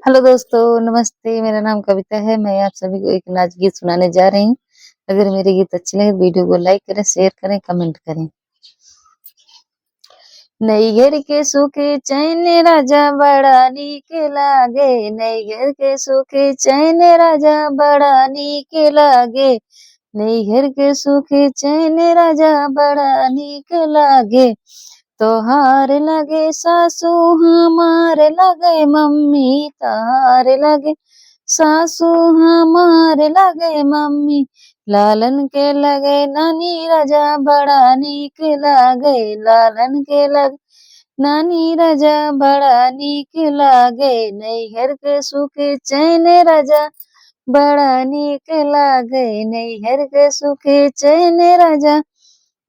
Hello दोस्तों, नमस्ते। मेरा नाम कविता है। मैं आप सभी को एक नाच गीत सुनाने जा रही हूँ। अगर मेरे गीत अच्छे लगे तो वीडियो को लाइक करें, शेयर करें, कमेंट करें। नैहर के सुखे चैन राजा बड़ा नीक लागे, नैहर के सुखे चैन राजा बड़ा नीक लागे, नैहर के सुखे चैन राजा बड़ा नीक लागे। तोहार लगे सासू हमार लगे मम्मी, तार लगे सासू हमार लगे मम्मी, लालन के लगे नानी राजा बड़ा नीक लागे, लालन के लगे नानी राजा बड़ा नीक लागे, नैहर के सुखे चैन राजा बड़ा नीक लागे, नैहर के सुखे चैन राजा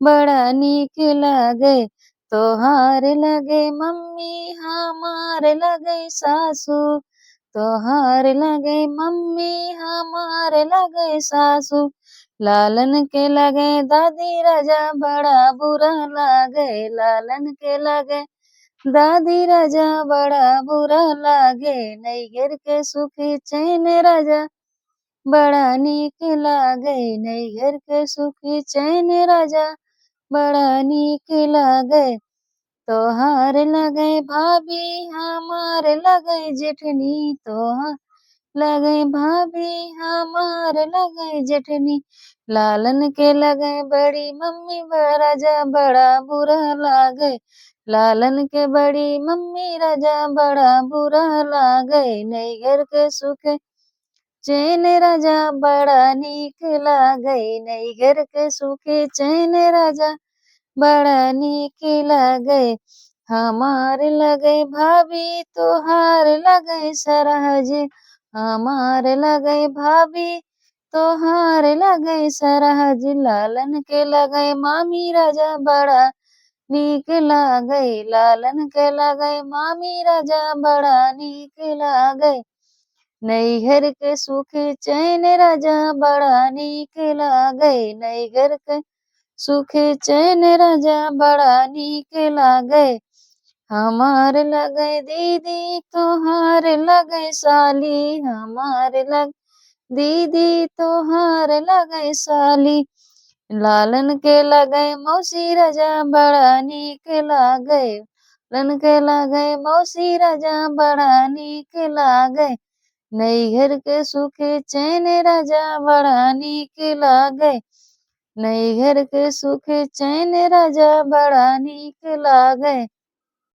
बड़ा नीक लागे। तोहार लगे मम्मी हमार लगे सासू, तोहार लगे मम्मी हमार लगे सासू, लालन के लगे दादी राजा बड़ा बुरा लागे, लालन के लगे दादी राजा बड़ा बुरा लागे, नैहर के सुखी चैन राजा बड़ा नीक लागे, नैहर के सुखी चैन राजा बड़ा नीक लागे। तोहार लगे भाभी हमार लगे जेठनी, तोहार लगे भाभी हमार लगे जेठनी, लालन के लगे बड़ी मम्मी बड़ा राजा बड़ा बुरा लागे, लालन के बड़ी मम्मी राजा बड़ा बुरा लागे, नैहर के सुखे चैन राजा बड़ा नीक लागे, नैहर के सुखे चैन राजा बड़ा नीक लागे। हमार लगे भाभी तोहार लगे सरहज, हमार लगे भाभी तोहार लगे सरहज, लालन के लगे मामी राजा बड़ा नीक लागे, लालन के लगे मामी राजा बड़ा नीक लागे, नैहर के सुखे चैन राजा बड़ा नीक लागे, नैहर के सुखे चैन राजा बड़ा नीक लागे। हमार लगे दीदी तोहार लगे साली, हमार लग दीदी तोहार लगे साली, लालन के लगे मौसी राजा बड़ा नीक लागे, लालन के लगे मौसी राजा बड़ा नीक लागे, नैहर के सुखे चैन राजा बड़ा नीक लागे, नैहर के सुखे चैन राजा बड़ा नीक लागे।